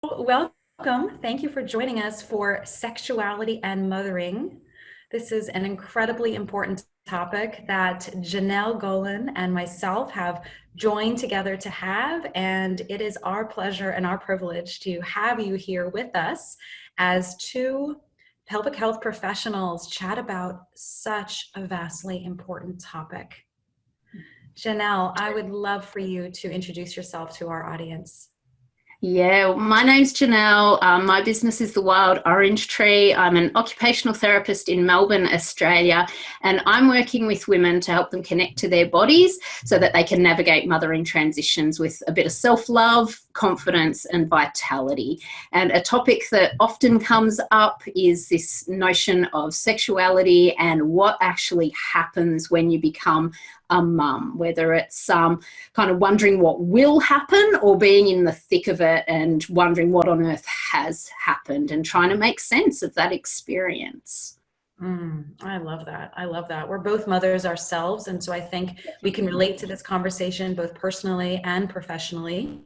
Welcome. Thank you for joining us for Sexuality and Mothering. This is an incredibly important topic that Janelle Golan and myself have joined together to have, and it is our pleasure and our privilege to have you here with us as two pelvic health professionals chat about such a vastly important topic. Janelle, I would love for you to introduce yourself to our audience. Yeah, my name's Janelle. My business is the Wild Orange Tree. I'm an occupational therapist in Melbourne, Australia, and I'm working with women to help them connect to their bodies so that they can navigate mothering transitions with a bit of self-love, confidence, and vitality. And a topic that often comes up is this notion of sexuality and what actually happens when you become a mum, whether it's kind of wondering what will happen or being in the thick of it and wondering what on earth has happened and trying to make sense of that experience. I love that. I love that. We're both mothers ourselves, and so I think we can relate to this conversation both personally and professionally.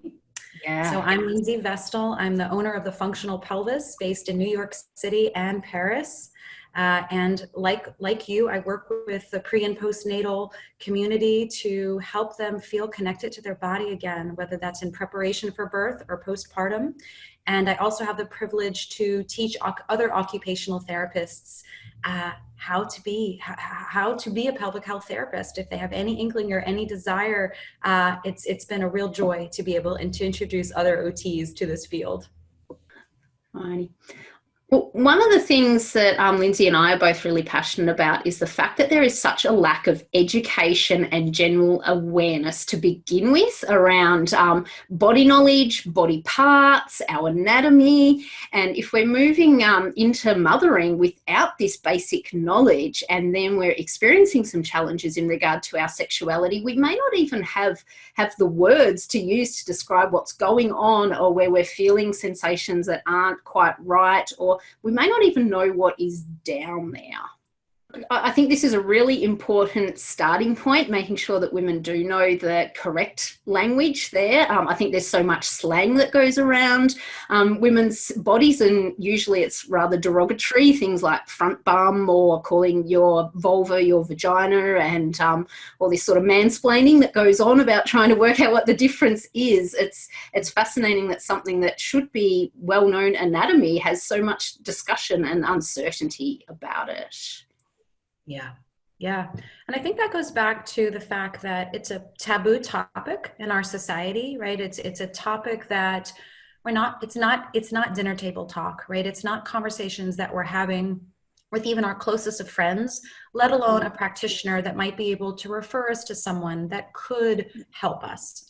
Yeah. So I'm Lindsay Vestal. I'm the owner of the Functional Pelvis based in New York City and Paris. And like you, I work with the pre and postnatal community to help them feel connected to their body again, whether that's in preparation for birth or postpartum. And I also have the privilege to teach other occupational therapists how to be a pelvic health therapist. If they have any inkling or any desire, it's been a real joy to be able to introduce other OTs to this field. Right. Well, one of the things that Lindsay and I are both really passionate about is the fact that there is such a lack of education and general awareness to begin with around body knowledge, body parts, our anatomy. And if we're moving into mothering without this basic knowledge and then we're experiencing some challenges in regard to our sexuality, we may not even have the words to use to describe what's going on, or where we're feeling sensations that aren't quite right, or we may not even know what is down there. I think this is a really important starting point, making sure that women do know the correct language there. I think there's so much slang that goes around women's bodies, and usually it's rather derogatory, things like front bum or calling your vulva your vagina, and all this sort of mansplaining that goes on about trying to work out what the difference is. It's fascinating that something that should be well-known anatomy has so much discussion and uncertainty about it. Yeah. And I think that goes back to the fact that it's a taboo topic in our society, right? It's a topic that it's not dinner table talk, right? It's not conversations that we're having with even our closest of friends, let alone a practitioner that might be able to refer us to someone that could help us,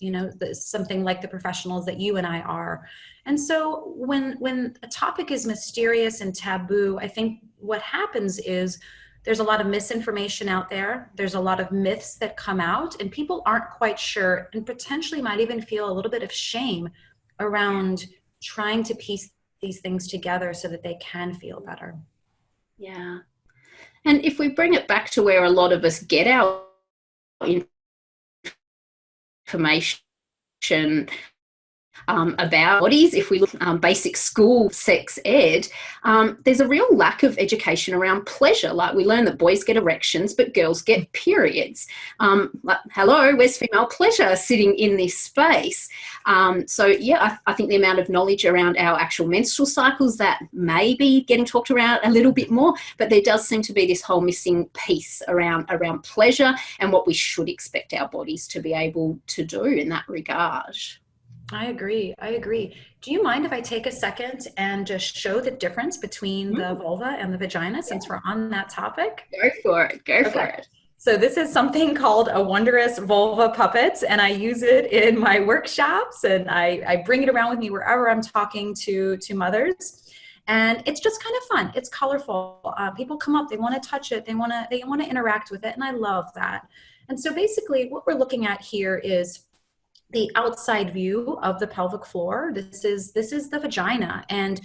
something like the professionals that you and I are. And so when a topic is mysterious and taboo, I think what happens is there's a lot of misinformation out there. There's a lot of myths that come out, and people aren't quite sure, and potentially might even feel a little bit of shame around trying to piece these things together so that they can feel better. Yeah. And if we bring it back to where a lot of us get our information about bodies, if we look at basic school sex ed, there's a real lack of education around pleasure. Like, we learn that boys get erections but girls get periods. Hello, where's female pleasure sitting in this space? So yeah, I think the amount of knowledge around our actual menstrual cycles, that may be getting talked around a little bit more, but there does seem to be this whole missing piece around pleasure and what we should expect our bodies to be able to do in that regard. I agree. Do you mind if I take a second and just show the difference between the vulva and the vagina, since we're on that topic? Go for it. Go for it. So this is something called a wondrous vulva puppet, and I use it in my workshops, and I bring it around with me wherever I'm talking to mothers. And it's just kind of fun. It's colorful. People come up, they want to touch it, they want to interact with it, and I love that. And so basically what we're looking at here is the outside view of the pelvic floor. This is the vagina, and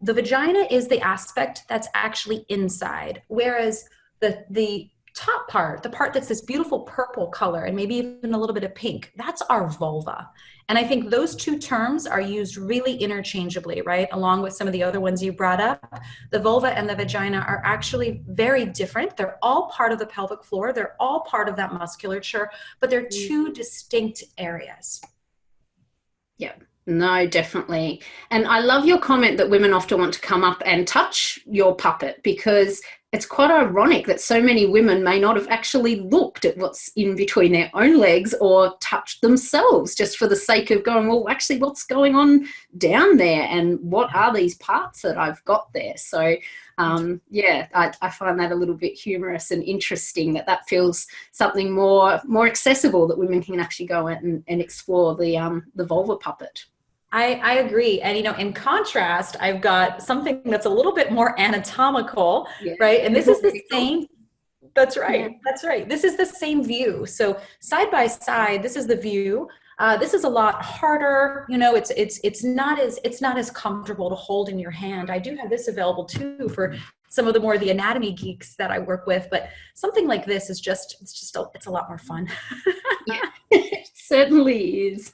the vagina is the aspect that's actually inside, whereas the top part, the part that's this beautiful purple color and maybe even a little bit of pink, that's our vulva. And I think those two terms are used really interchangeably, right? Along with some of the other ones you brought up. The vulva and the vagina are actually very different. They're all part of the pelvic floor. They're all part of that musculature, but they're two distinct areas. Yeah. No, definitely. And I love your comment that women often want to come up and touch your puppet, because it's quite ironic that so many women may not have actually looked at what's in between their own legs or touched themselves just for the sake of going, well, actually, what's going on down there and what are these parts that I've got there? So, yeah, I find that a little bit humorous and interesting that feels something more accessible, that women can actually go out and explore the vulva puppet. I agree. And, in contrast, I've got something that's a little bit more anatomical, right? And this is the same. That's right. Yeah. That's right. This is the same view. So side by side, this is the view. This is a lot harder. It's not as comfortable to hold in your hand. I do have this available too for some of the anatomy geeks that I work with, but something like this is it's a lot more fun. Yeah, it certainly is.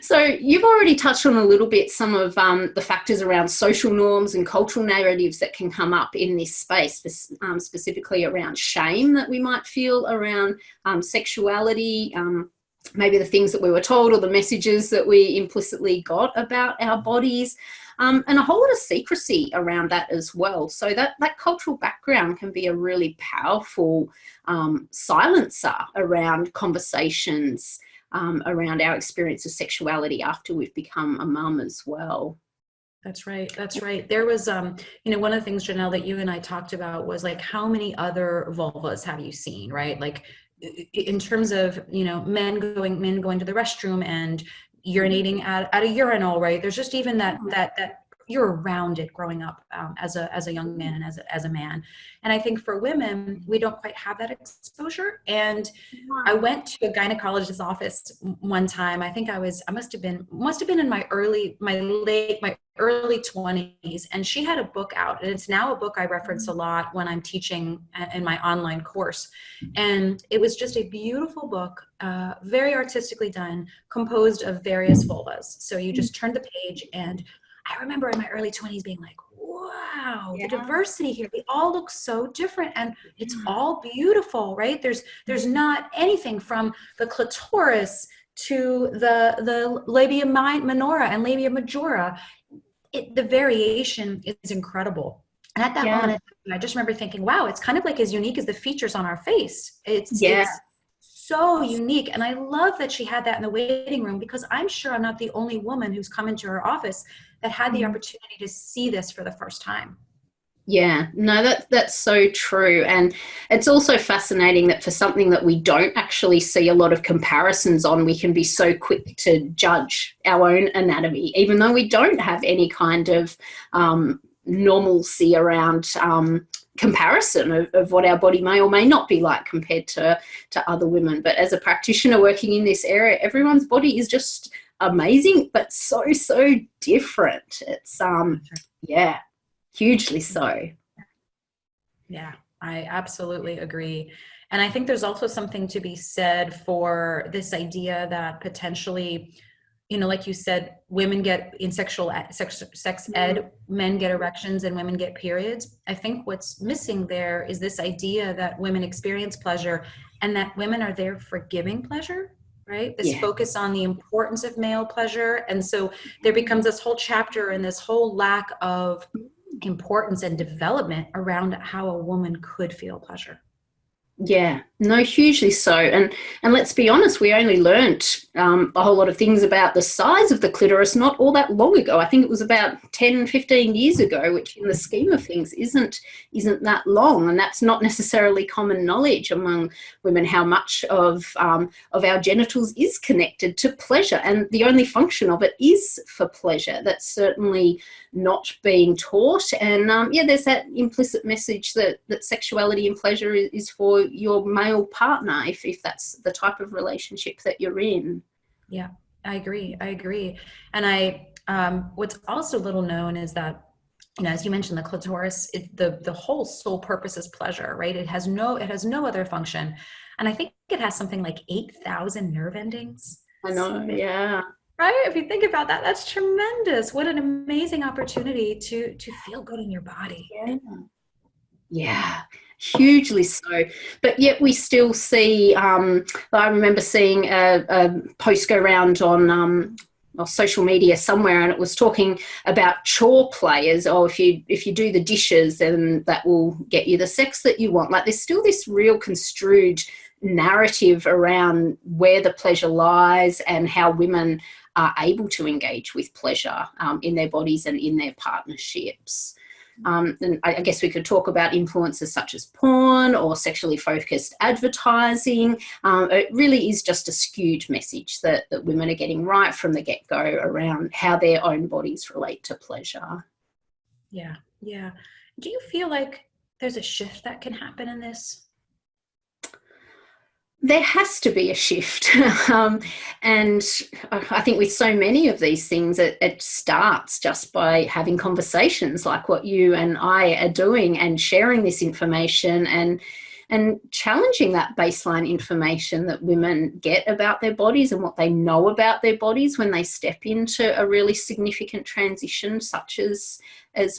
So you've already touched on a little bit some of the factors around social norms and cultural narratives that can come up in this space, specifically around shame that we might feel around sexuality, maybe the things that we were told or the messages that we implicitly got about our bodies, and a whole lot of secrecy around that as well. So that cultural background can be a really powerful silencer around conversations around our experience of sexuality after we've become a mum as well. That's right. That's right. There was, one of the things, Janelle, that you and I talked about was like, how many other vulvas have you seen, right? Like in terms of, men going to the restroom and urinating at a urinal, right? There's just even that you're around it growing up as a young man and as a man. And I think for women, we don't quite have that exposure. And I went to a gynecologist's office one time. I think I must have been in my early 20s, and she had a book out, and it's now a book I reference a lot when I'm teaching in my online course. And it was just a beautiful book, very artistically done, composed of various vulvas. So you just turn the page, and I remember in my early 20s being like, wow, the diversity here, they all look so different, and it's all beautiful, right? There's not anything from the clitoris to the labia minora and labia majora. The variation is incredible. And at that moment, I just remember thinking, wow, it's kind of like as unique as the features on our face. It's so unique. And I love that she had that in the waiting room, because I'm sure I'm not the only woman who's come into her office that had the opportunity to see this for the first time. Yeah, no, that's so true. And it's also fascinating that for something that we don't actually see a lot of comparisons on, we can be so quick to judge our own anatomy, even though we don't have any kind of normalcy around comparison of what our body may or may not be like compared to other women. But as a practitioner working in this area, everyone's body is just amazing, but so different. It's hugely so. Yeah, I absolutely agree. And I think there's also something to be said for this idea that potentially, like you said, women get in sex ed, men get erections and women get periods. I think what's missing there is this idea that women experience pleasure and that women are there for giving pleasure, right? This focus on the importance of male pleasure. And so there becomes this whole chapter and this whole lack of importance and development around how a woman could feel pleasure. Yeah, no, hugely so. And let's be honest, we only learnt a whole lot of things about the size of the clitoris not all that long ago. I think it was about 10, 15 years ago, which in the scheme of things isn't that long. And that's not necessarily common knowledge among women, how much of our genitals is connected to pleasure. And the only function of it is for pleasure. That's certainly not being taught. And there's that implicit message that sexuality and pleasure is for your male partner, if that's the type of relationship that you're in. Yeah, I agree. And what's also little known is that as you mentioned, the clitoris, the whole sole purpose is pleasure, right? It has no other function. And I think it has something like 8,000 nerve endings. I know, yeah. Right? If you think about that, that's tremendous. What an amazing opportunity to feel good in your body. Yeah. Yeah, hugely so. But yet we still see, I remember seeing a post go around on social media somewhere, and it was talking about chore players. Oh, if you do the dishes, then that will get you the sex that you want. Like, there's still this real construed narrative around where the pleasure lies and how women are able to engage with pleasure in their bodies and in their partnerships. And I guess we could talk about influences such as porn or sexually focused advertising. It really is just a skewed message that women are getting right from the get-go around how their own bodies relate to pleasure. Yeah, yeah. Do you feel like there's a shift that can happen in this? There has to be a shift. And I think with so many of these things, it starts just by having conversations like what you and I are doing, and sharing this information and challenging that baseline information that women get about their bodies and what they know about their bodies when they step into a really significant transition such as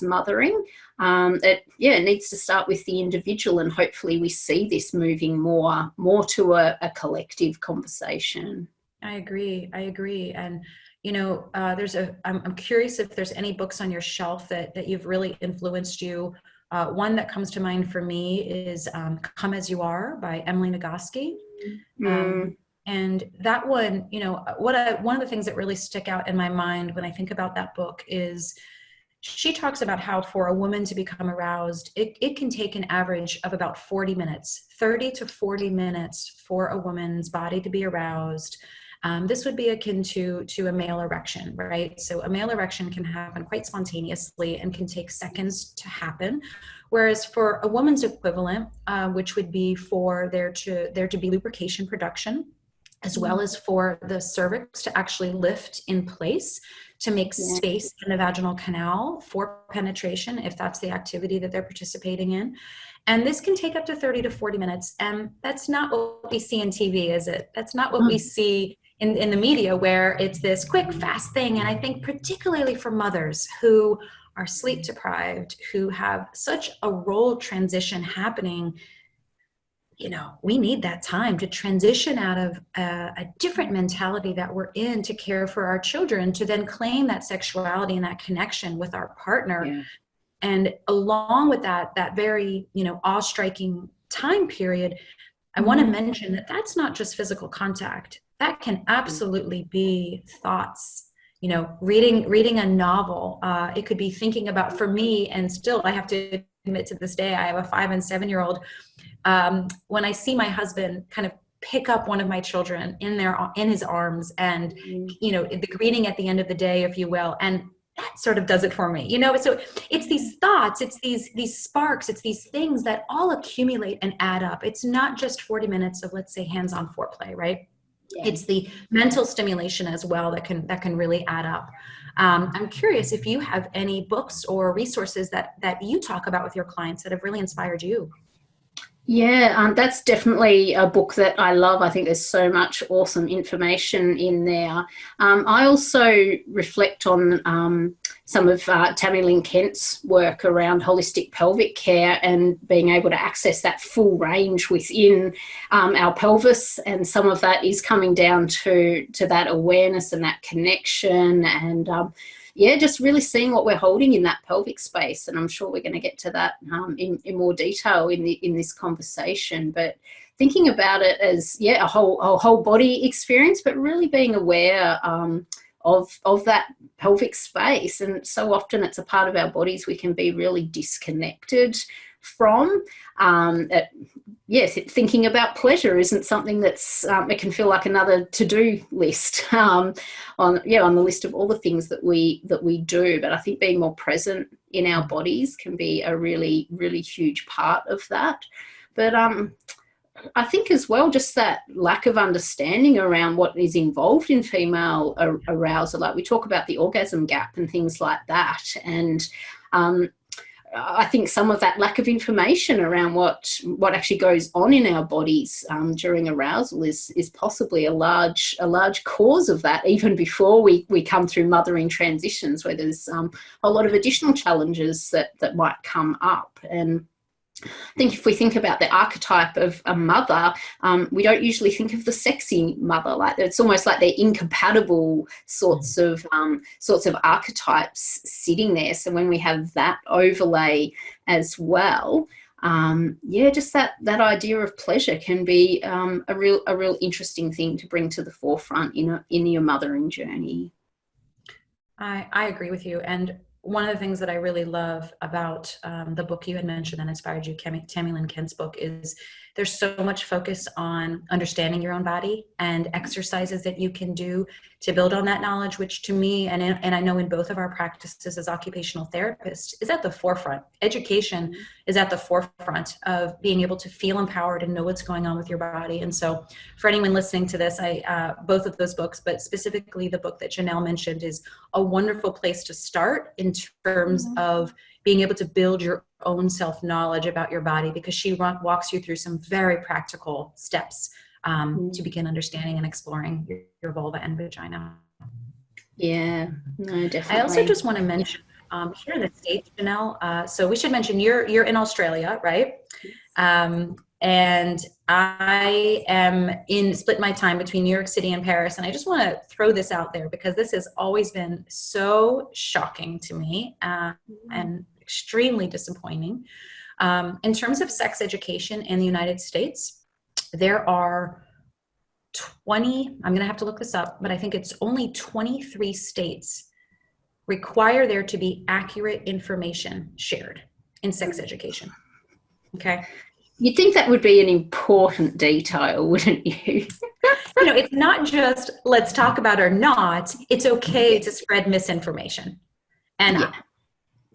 mothering. It needs to start with the individual, and hopefully we see this moving more to a collective conversation. I agree. And I'm curious if there's any books on your shelf that you've really influenced you. One that comes to mind for me is Come As You Are by Emily Nagoski. And that one, one of the things that really stick out in my mind when I think about that book is she talks about how for a woman to become aroused, it can take an average of about 40 minutes, 30 to 40 minutes for a woman's body to be aroused. This would be akin to a male erection, right? So a male erection can happen quite spontaneously and can take seconds to happen. Whereas for a woman's equivalent, which would be for there to be lubrication production, as well as for the cervix to actually lift in place to make space in the vaginal canal for penetration, if that's the activity that they're participating in. And this can take up to 30 to 40 minutes. And that's not what we see in TV, is it? That's not what we see in the media, where it's this quick, fast thing. And I think particularly for mothers who are sleep deprived, who have such a role transition happening, we need that time to transition out of a different mentality that we're in to care for our children, to then claim that sexuality and that connection with our partner. Yeah. And along with that very, awe-striking time period, I want to mention that that's not just physical contact. That can absolutely be thoughts, reading a novel. It could be thinking about, for me, and still I have to admit to this day, I have a 5 and 7-year-old. When I see my husband kind of pick up one of my children in his arms, and the greeting at the end of the day, if you will, and that sort of does it for me. So it's these thoughts, it's these sparks, it's these things that all accumulate and add up. It's not just 40 minutes of, let's say, hands-on foreplay, right? Yeah. It's the mental stimulation as well that can really add up. I'm curious if you have any books or resources that you talk about with your clients that have really inspired you. Yeah, that's definitely a book that I love. I think there's so much awesome information in there. I also reflect on some of Tammy Lynn Kent's work around holistic pelvic care and being able to access that full range within our pelvis. And some of that is coming down to that awareness and that connection, and just really seeing what we're holding in that pelvic space. And I'm sure we're going to get to that in more detail in this conversation. But thinking about it as, a whole body experience, but really being aware of that pelvic space. And so often it's a part of our bodies we can be really disconnected from. Thinking about pleasure isn't something that's it can feel like another to-do list on the list of all the things that we do. But I think being more present in our bodies can be a really, really huge part of that. But I think as well, just that lack of understanding around what is involved in female arousal. Like we talk about the orgasm gap and things like that. And I think some of that lack of information around what actually goes on in our bodies during arousal is possibly a large cause of that, even before we come through mothering transitions, where there's a lot of additional challenges that might come up. And I think if we think about the archetype of a mother, we don't usually think of the sexy mother. Like it's almost like they're incompatible sorts of archetypes sitting there. So when we have that overlay as well, just that idea of pleasure can be a real interesting thing to bring to the forefront in your mothering journey. I agree with you. And one of the things that I really love about the book you had mentioned that inspired you, Tammy Lynn Kent's book, is there's so much focus on understanding your own body and exercises that you can do to build on that knowledge, which to me, and I know in both of our practices as occupational therapists, is at the forefront. Education is at the forefront of being able to feel empowered and know what's going on with your body. And so for anyone listening to this, both of those books, but specifically the book that Janelle mentioned, is a wonderful place to start in terms of being able to build your own self-knowledge about your body, because she walks you through some very practical steps to begin understanding and exploring your vulva and vagina. Yeah, no, definitely. I also just want to mention here in the States, Janelle, so we should mention you're in Australia, right? And I am split my time between New York City and Paris. And I just want to throw this out there because this has always been so shocking to me and extremely disappointing. In terms of sex education in the United States, there are 20, I'm going to have to look this up, but I think it's only 23 states require there to be accurate information shared in sex education. Okay. You'd think that would be an important detail, wouldn't you? It's not just let's talk about or not. It's okay to spread misinformation. And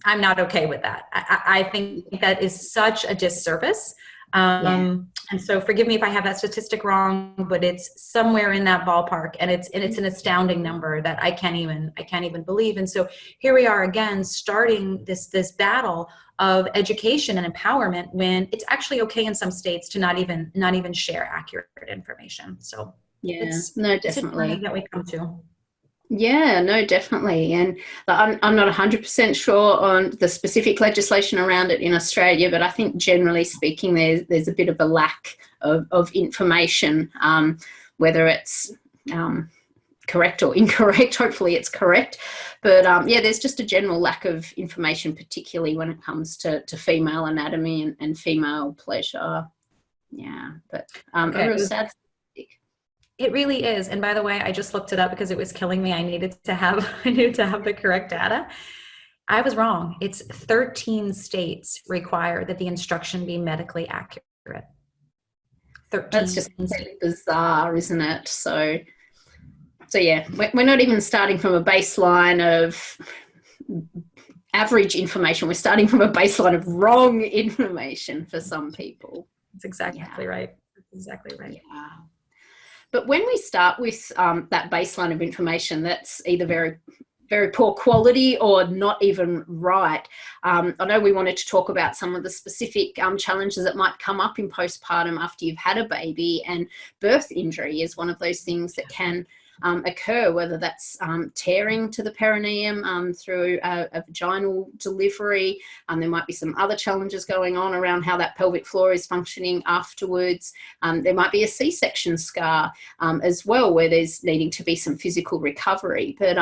I'm not okay with that. I think that is such a disservice. And so forgive me if I have that statistic wrong, but it's somewhere in that ballpark, and it's an astounding number that I can't even believe. And so here we are again, starting this battle of education and empowerment when it's actually okay in some states to not even share accurate information. So it's definitely that we come to. Yeah, no, definitely. And I'm not 100% sure on the specific legislation around it in Australia, but I think generally speaking, there's a bit of a lack of information, whether it's correct or incorrect. Hopefully it's correct. But there's just a general lack of information, particularly when it comes to female anatomy and female pleasure. Yeah, but a real sad. It really is. And by the way, I just looked it up because it was killing me. I needed to have the correct data. I was wrong. It's 13 states require that the instruction be medically accurate. 13. That's just bizarre, isn't it? So yeah, we're not even starting from a baseline of average information. We're starting from a baseline of wrong information for some people. That's exactly right. That's exactly right. Yeah. But when we start with that baseline of information that's either very, very poor quality or not even right, I know we wanted to talk about some of the specific challenges that might come up in postpartum after you've had a baby, and birth injury is one of those things that can occur, whether that's tearing to the perineum through a vaginal delivery. There might be some other challenges going on around how that pelvic floor is functioning afterwards. There might be a C-section scar as well, where there's needing to be some physical recovery. But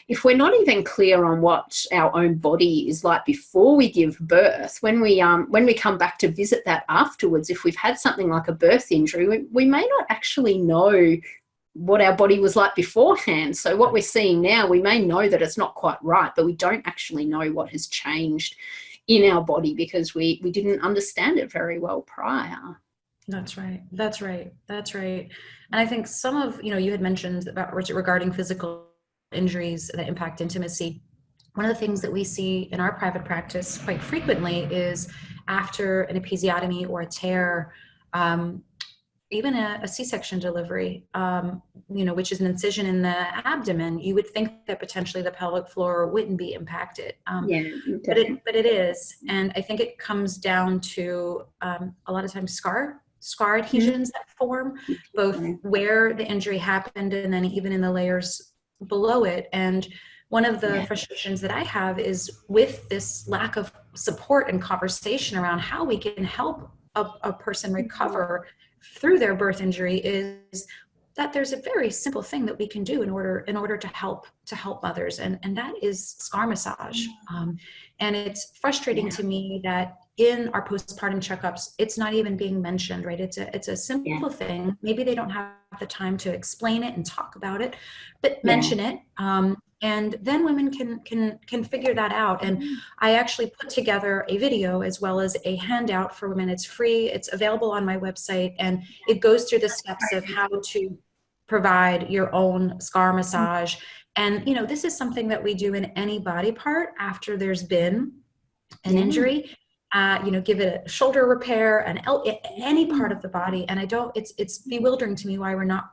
if we're not even clear on what our own body is like before we give birth, when we come back to visit that afterwards, if we've had something like a birth injury, we may not actually know what our body was like beforehand. So what we're seeing now, we may know that it's not quite right, but we don't actually know what has changed in our body because we didn't understand it very well prior. That's right. And I think some of, you had mentioned about regarding physical injuries that impact intimacy. One of the things that we see in our private practice quite frequently is after an episiotomy or a tear, even a C-section delivery, which is an incision in the abdomen, you would think that potentially the pelvic floor wouldn't be impacted. Yeah, But definitely. it is. And I think it comes down to a lot of times scar adhesions that form, both where the injury happened and then even in the layers below it. And one of the frustrations that I have is with this lack of support and conversation around how we can help a person recover through their birth injury is that there's a very simple thing that we can do in order to help mothers, and that is scar massage. And it's frustrating to me that in our postpartum checkups, it's not even being mentioned, right? It's a simple thing. Maybe they don't have the time to explain it and talk about it, but mention it. And then women can figure that out. And I actually put together a video as well as a handout for women. It's free. It's available on my website, and it goes through the steps of how to provide your own scar massage. And this is something that we do in any body part after there's been an injury. Give it a shoulder repair, any part of the body. And it's bewildering to me why we're not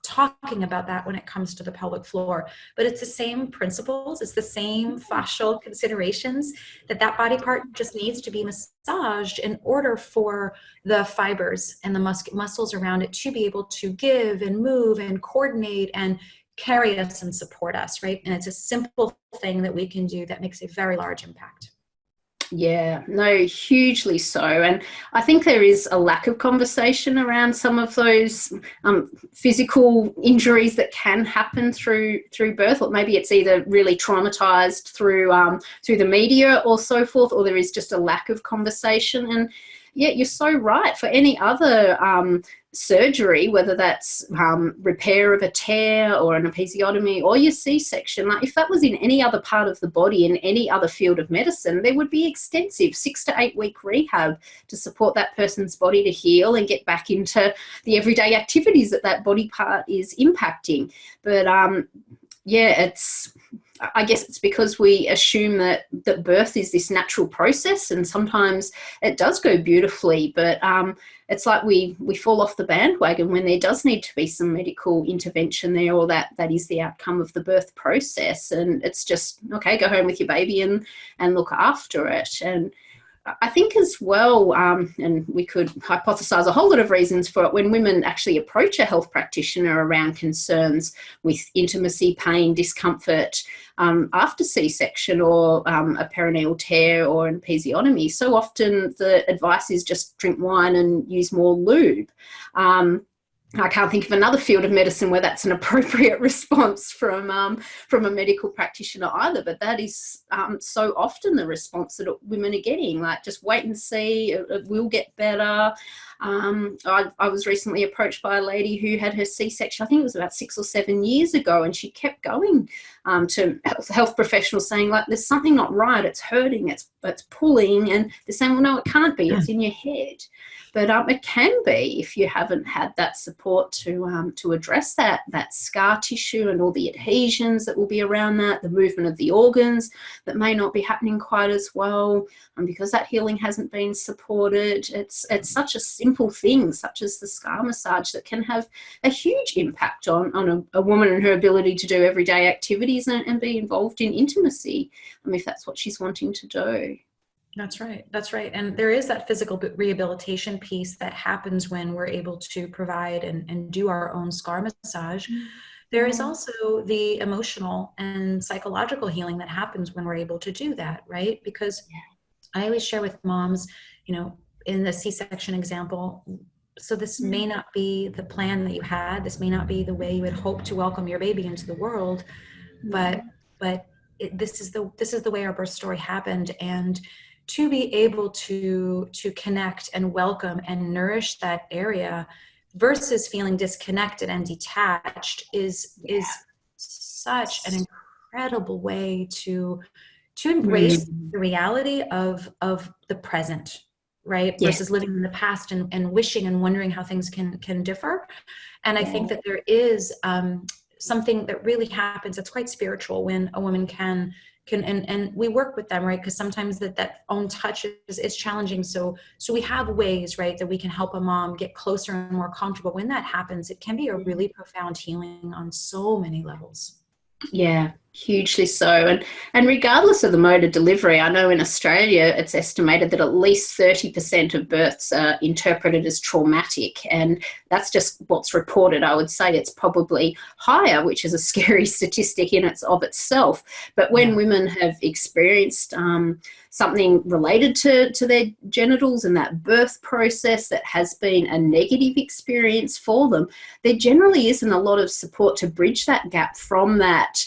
talking about that when it comes to the pelvic floor. But it's the same principles, it's the same fascial considerations, that body part just needs to be massaged in order for the fibers and the muscles around it to be able to give and move and coordinate and carry us and support us, right? And it's a simple thing that we can do that makes a very large impact. Yeah, no, hugely so. And I think there is a lack of conversation around some of those physical injuries that can happen through birth, or maybe it's either really traumatized through the media or so forth, or there is just a lack of conversation. And yeah, you're so right. For any other surgery, whether that's repair of a tear or an episiotomy or your C-section, like if that was in any other part of the body, in any other field of medicine, there would be extensive 6 to 8 week rehab to support that person's body to heal and get back into the everyday activities that body part is impacting. But I guess it's because we assume that birth is this natural process, and sometimes it does go beautifully, but it's like we fall off the bandwagon when there does need to be some medical intervention there, or that is the outcome of the birth process. And it's just, okay, go home with your baby and look after it. And I think as well, and we could hypothesize a whole lot of reasons for it, when women actually approach a health practitioner around concerns with intimacy, pain, discomfort after C-section or a perineal tear or an episiotomy, so often the advice is just drink wine and use more lube. I can't think of another field of medicine where that's an appropriate response from a medical practitioner either, but that is so often the response that women are getting, like just wait and see, it will get better. I was recently approached by a lady who had her C-section, I think it was about 6 or 7 years ago, and she kept going to health professionals saying, like, there's something not right, it's hurting, it's pulling, and they're saying, well, no, it can't be, it's in your head. But it can be if you haven't had that support to address that scar tissue and all the adhesions that will be around that, the movement of the organs that may not be happening quite as well, and because that healing hasn't been supported. It's such a simple thing, such as the scar massage, that can have a huge impact on a woman and her ability to do everyday activities and be involved in intimacy, if that's what she's wanting to do. That's right. And there is that physical rehabilitation piece that happens when we're able to provide and do our own scar massage. There is also the emotional and psychological healing that happens when we're able to do that, right? Because I always share with moms, in the C-section example, so this may not be the plan that you had, this may not be the way you had hoped to welcome your baby into the world, but this is the way our birth story happened. And to be able to connect and welcome and nourish that area versus feeling disconnected and detached is such an incredible way to embrace the reality of the present, right? Versus living in the past and wishing and wondering how things can differ. And I think that there is something that really happens that's quite spiritual when a woman can and we work with them, right? Because sometimes that own touch is challenging. So we have ways, right, that we can help a mom get closer and more comfortable. When that happens, it can be a really profound healing on so many levels. Yeah, hugely so. And regardless of the mode of delivery, I know in Australia it's estimated that at least 30% of births are interpreted as traumatic. And that's just what's reported. I would say it's probably higher, which is a scary statistic in its of itself. But when women have experienced something related to their genitals and that birth process that has been a negative experience for them, there generally isn't a lot of support to bridge that gap from that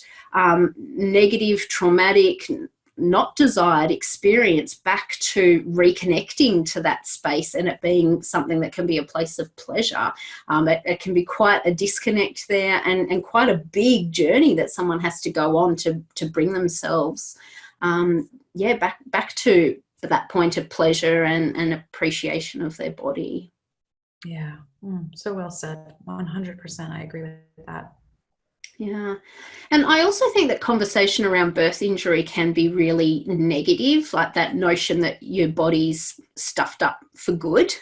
negative, traumatic, not desired experience back to reconnecting to that space and it being something that can be a place of pleasure. It can be quite a disconnect there, and quite a big journey that someone has to go on to bring themselves back to that point of pleasure and appreciation of their body. Yeah. So well said. 100%. I agree with that. Yeah. And I also think that conversation around birth injury can be really negative, like that notion that your body's stuffed up for good.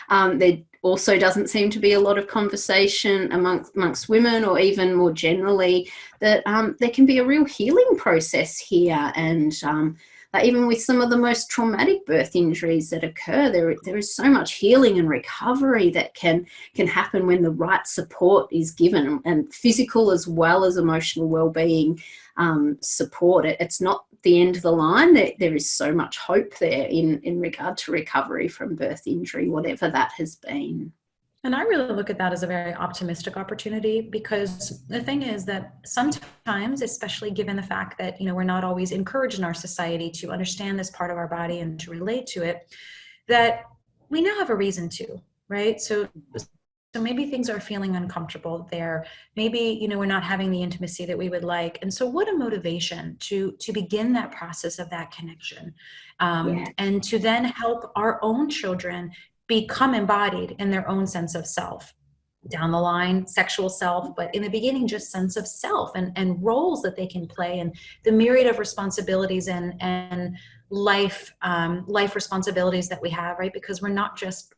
There also doesn't seem to be a lot of conversation amongst women, or even more generally, that there can be a real healing process here. And even with some of the most traumatic birth injuries that occur, there is so much healing and recovery that can happen when the right support is given, and physical as well as emotional well-being support. It's not the end of the line. There is so much hope there in regard to recovery from birth injury, whatever that has been. And I really look at that as a very optimistic opportunity, because the thing is that sometimes, especially given the fact that, we're not always encouraged in our society to understand this part of our body and to relate to it, that we now have a reason to, right? So maybe things are feeling uncomfortable there. Maybe, we're not having the intimacy that we would like. And so what a motivation to begin that process of that connection, and to then help our own children become embodied in their own sense of self. Down the line, sexual self, but in the beginning, just sense of self and roles that they can play, and the myriad of responsibilities and life responsibilities that we have, right? Because we're not just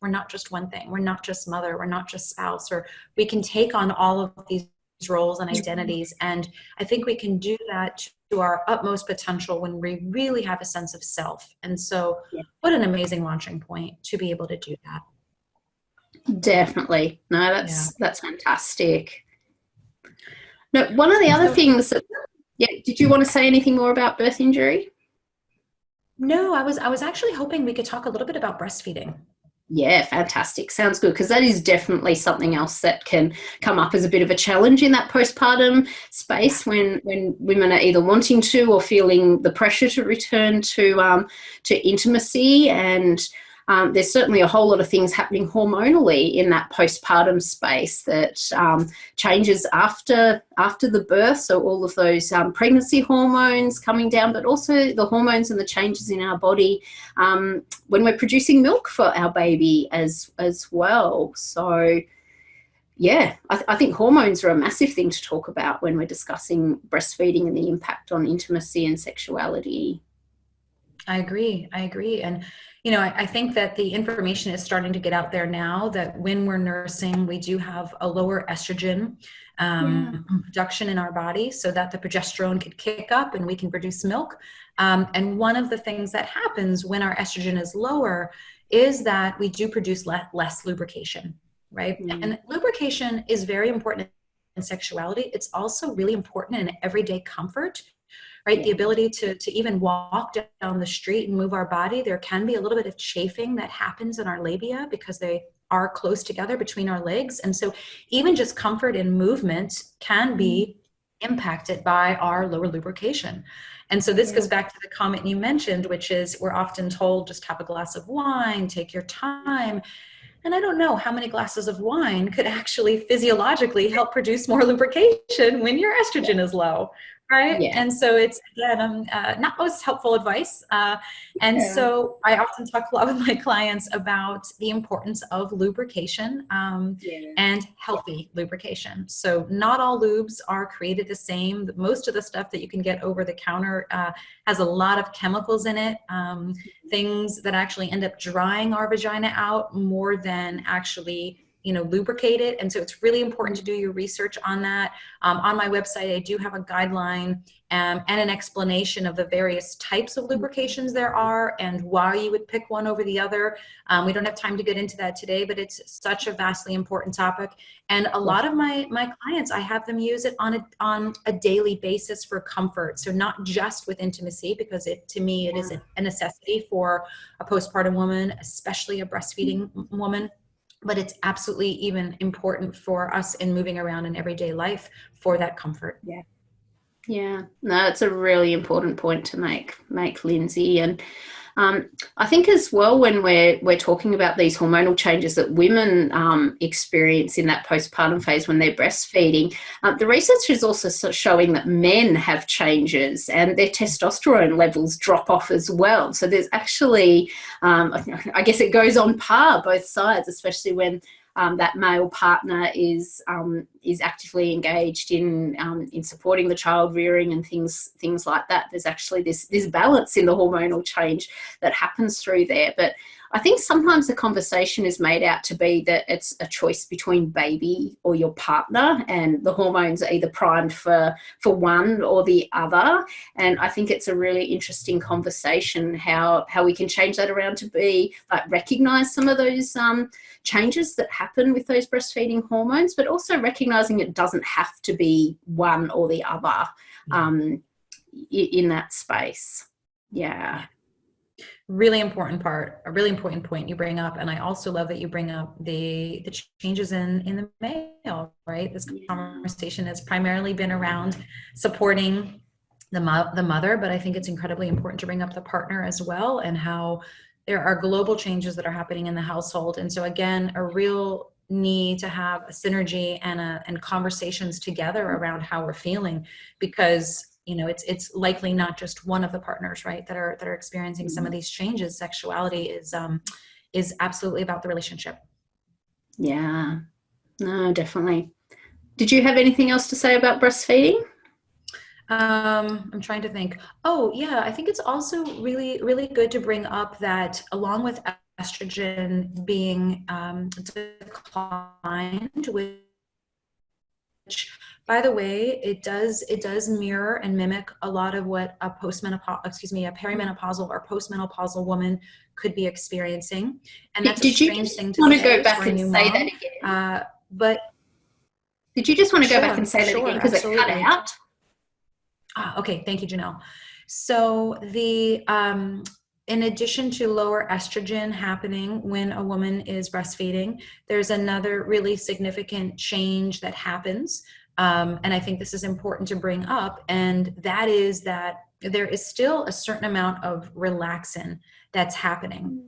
one thing. We're not just mother. We're not just spouse. Or we can take on all of these roles and identities, and I think we can do that to our utmost potential when we really have a sense of self. And so, what an amazing launching point to be able to do that. Definitely. No, that's fantastic. No, one of the other things that, did you want to say anything more about birth injury? No, I was actually hoping we could talk a little bit about breastfeeding. Yeah, fantastic. Sounds good, because that is definitely something else that can come up as a bit of a challenge in that postpartum space when women are either wanting to or feeling the pressure to return to intimacy. And there's certainly a whole lot of things happening hormonally in that postpartum space that changes after the birth. So all of those pregnancy hormones coming down, but also the hormones and the changes in our body when we're producing milk for our baby as well. So yeah, I think hormones are a massive thing to talk about when we're discussing breastfeeding and the impact on intimacy and sexuality. I agree. And, I think that the information is starting to get out there now that when we're nursing, we do have a lower estrogen production in our body, so that the progesterone could kick up and we can produce milk. And one of the things that happens when our estrogen is lower is that we do produce less lubrication, right? And lubrication is very important in sexuality. It's also really important in everyday comfort. Right? The ability to even walk down the street and move our body. There can be a little bit of chafing that happens in our labia because they are close together between our legs. And so even just comfort in movement can be impacted by our lower lubrication. And so this goes back to the comment you mentioned, which is we're often told just have a glass of wine, take your time. And I don't know how many glasses of wine could actually physiologically help produce more lubrication when your estrogen is low. right? Yeah. And so it's, again, not most helpful advice. And Yeah. so I often talk a lot with my clients about the importance of lubrication, Yeah. and healthy lubrication. So not all lubes are created the same. Most of the stuff that you can get over the counter has a lot of chemicals in it, things that actually end up drying our vagina out more than actually, lubricate it. And so it's really important to do your research on that. On my website, I do have a guideline and an explanation of the various types of lubrications there are and why you would pick one over the other. We don't have time to get into that today, but it's such a vastly important topic. And a lot of my clients, I have them use it on a daily basis for comfort. So not just with intimacy, because to me, it is a necessity for a postpartum woman, especially a breastfeeding woman. But it's absolutely even important for us in moving around in everyday life for that comfort. Yeah. Yeah, no, it's a really important point to make, Lindsay. And I think as well, when we're talking about these hormonal changes that women experience in that postpartum phase when they're breastfeeding, the research is also showing that men have changes and their testosterone levels drop off as well. So there's actually, I guess it goes on par both sides, especially when that male partner is actively engaged in supporting the child rearing and things like that. There's actually this balance in the hormonal change that happens through there. But I think sometimes the conversation is made out to be that it's a choice between baby or your partner, and the hormones are either primed for one or the other. And I think it's a really interesting conversation how we can change that around to be like recognize some of those changes that happen with those breastfeeding hormones, but also recognizing it doesn't have to be one or the other in that space. Yeah. Really important part, a really important point you bring up. And I also love that you bring up the changes in the male, right? This conversation has primarily been around supporting the mother, but I think it's incredibly important to bring up the partner as well, and how there are global changes that are happening in the household. And so again, a real need to have a synergy and conversations together around how we're feeling, because it's likely not just one of the partners, right, that are experiencing some of these changes. Sexuality is absolutely about the relationship. Yeah, no, definitely. Did you have anything else to say about breastfeeding? I'm trying to think. Oh, yeah, I think it's also really, really good to bring up that along with estrogen being declined, which, by the way, it does mirror and mimic a lot of what a perimenopausal or postmenopausal woman could be experiencing. And that's a strange thing to say for a new mom. But did you just want to go back and say that again, because it cut out? Okay, thank you, Janelle. So in addition to lower estrogen happening when a woman is breastfeeding, there's another really significant change that happens. And I think this is important to bring up, and that is that there is still a certain amount of relaxin that's happening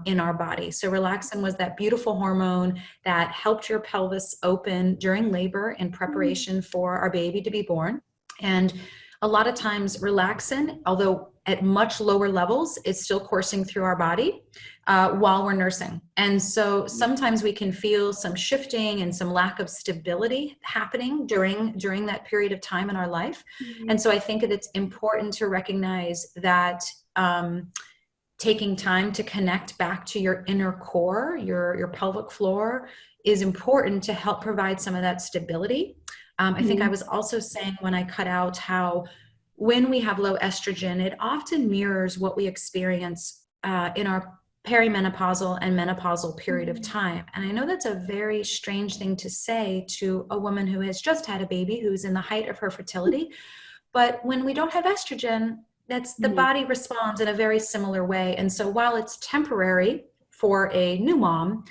in our body. So relaxin was that beautiful hormone that helped your pelvis open during labor in preparation for our baby to be born. And a lot of times relaxin, although at much lower levels, is still coursing through our body while we're nursing. And so sometimes we can feel some shifting and some lack of stability happening during that period of time in our life. And so I think that it's important to recognize that taking time to connect back to your inner core, your pelvic floor, is important to help provide some of that stability. I think I was also saying when I cut out how when we have low estrogen, it often mirrors what we experience in our perimenopausal and menopausal period of time. And I know that's a very strange thing to say to a woman who has just had a baby, who's in the height of her fertility. But when we don't have estrogen, that's the body responds in a very similar way. And so while it's temporary for a new mom,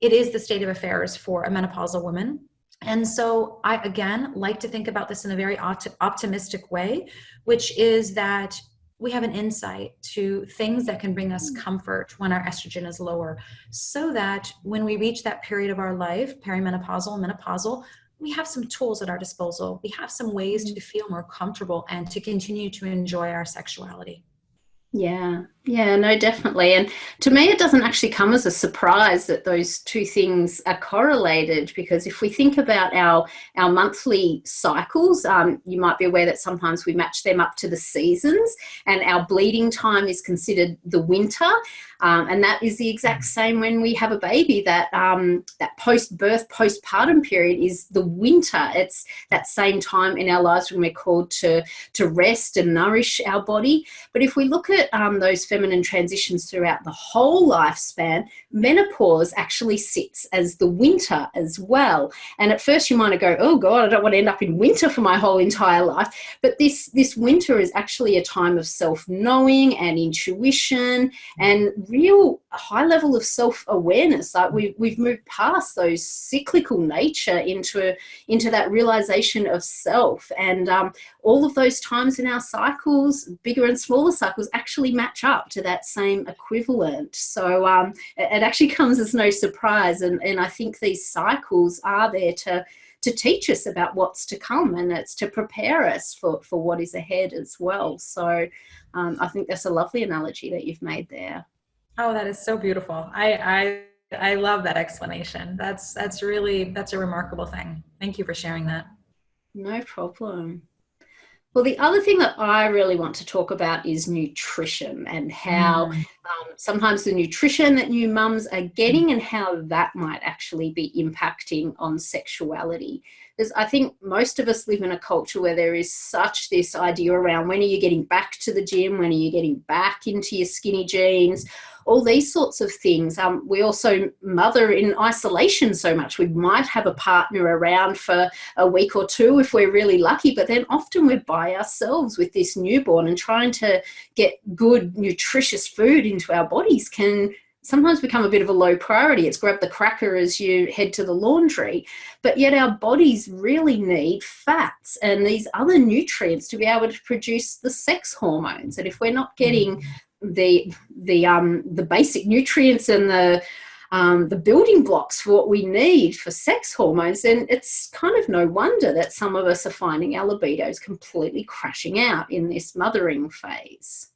it is the state of affairs for a menopausal woman. And so I, again, like to think about this in a very optimistic way, which is that we have an insight to things that can bring us comfort when our estrogen is lower, so that when we reach that period of our life, perimenopausal, menopausal, we have some tools at our disposal. We have some ways to feel more comfortable and to continue to enjoy our sexuality. Yeah, yeah, no, definitely. And to me, it doesn't actually come as a surprise that those two things are correlated, because if we think about our monthly cycles, you might be aware that sometimes we match them up to the seasons, and our bleeding time is considered the winter. And that is the exact same when we have a baby. That post-birth, postpartum period is the winter. It's that same time in our lives when we're called to rest and nourish our body. But if we look at those feminine transitions throughout the whole lifespan, menopause actually sits as the winter as well. And at first you might go, oh God, I don't want to end up in winter for my whole entire life. But this winter is actually a time of self-knowing and intuition and real high level of self-awareness. Like we've moved past those cyclical nature into that realization of self. And all of those times in our cycles, bigger and smaller cycles, actually match up to that same equivalent. So it actually comes as no surprise. And I think these cycles are there to teach us about what's to come, and it's to prepare us for what is ahead as well. So I think that's a lovely analogy that you've made there. Oh, that is so beautiful. I love that explanation. That's a remarkable thing. Thank you for sharing that. No problem. Well, the other thing that I really want to talk about is nutrition, and how sometimes the nutrition that new mums are getting and how that might actually be impacting on sexuality. Because I think most of us live in a culture where there is such this idea around, when are you getting back to the gym? When are you getting back into your skinny jeans? All these sorts of things. We also mother in isolation so much. We might have a partner around for a week or two if we're really lucky, but then often we're by ourselves with this newborn, and trying to get good, nutritious food into our bodies can sometimes become a bit of a low priority. It's grab the cracker as you head to the laundry. But yet our bodies really need fats and these other nutrients to be able to produce the sex hormones. And if we're not getting the basic nutrients and the building blocks for what we need for sex hormones, then it's kind of no wonder that some of us are finding our libidos completely crashing out in this mothering phase.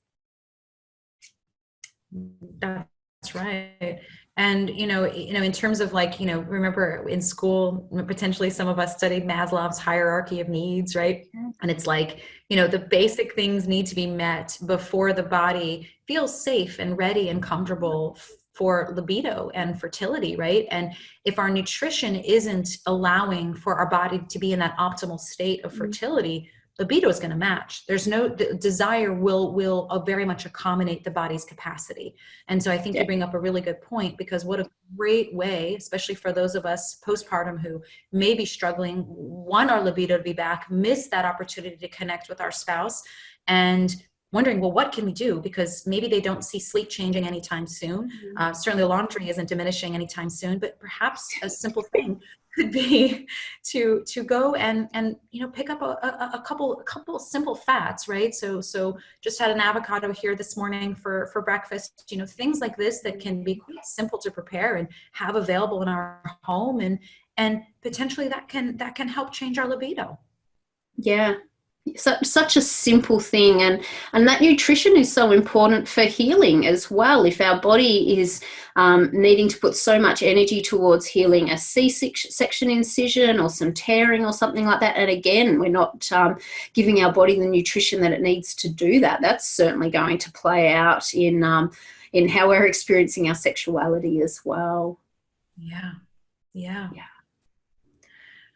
That's right. And, in terms of remember in school, potentially some of us studied Maslow's hierarchy of needs, right? And it's like, the basic things need to be met before the body feels safe and ready and comfortable for libido and fertility, right? And if our nutrition isn't allowing for our body to be in that optimal state of fertility, libido is going to match. There's no desire will very much accommodate the body's capacity. And so I think you bring up a really good point, because what a great way, especially for those of us postpartum who may be struggling, want our libido to be back, miss that opportunity to connect with our spouse, and wondering, well, what can we do? Because maybe they don't see sleep changing anytime soon. Certainly laundry isn't diminishing anytime soon, but perhaps a simple thing could be to go and pick up a couple simple fats, right? So just had an avocado here this morning for breakfast. Things like this that can be quite simple to prepare and have available in our home, and potentially that can help change our libido. Yeah. Such a simple thing, and that nutrition is so important for healing as well. If our body is needing to put so much energy towards healing a C-section incision or some tearing or something like that, and again we're not giving our body the nutrition that it needs to do that, that's certainly going to play out in how we're experiencing our sexuality as well. Yeah.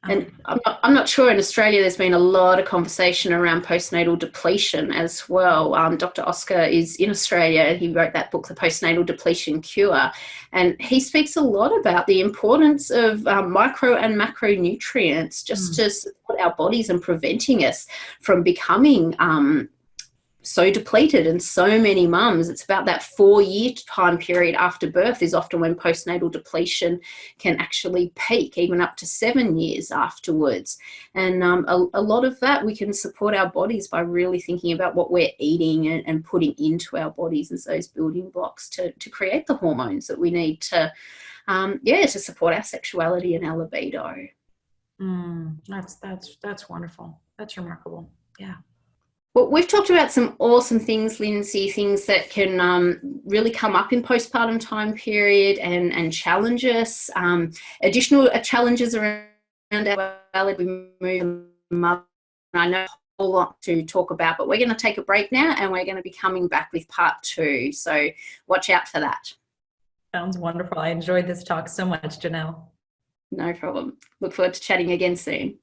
And I'm not sure, in Australia there's been a lot of conversation around postnatal depletion as well. Dr. Oscar is in Australia. He wrote that book, The Postnatal Depletion Cure. And he speaks a lot about the importance of micro and macronutrients just to support our bodies and preventing us from becoming so depleted. And so many mums, it's about that 4-year time period after birth is often when postnatal depletion can actually peak, even up to 7 years afterwards. And a lot of that we can support our bodies by really thinking about what we're eating and putting into our bodies as those building blocks to create the hormones that we need to support our sexuality and our libido. That's wonderful. That's remarkable. Yeah. Well, we've talked about some awesome things, Lindsay, things that can really come up in postpartum time period and challenge us. Additional challenges around our as we move mother. I know a whole lot to talk about, but we're going to take a break now and we're going to be coming back with part 2. So watch out for that. Sounds wonderful. I enjoyed this talk so much, Janelle. No problem. Look forward to chatting again soon.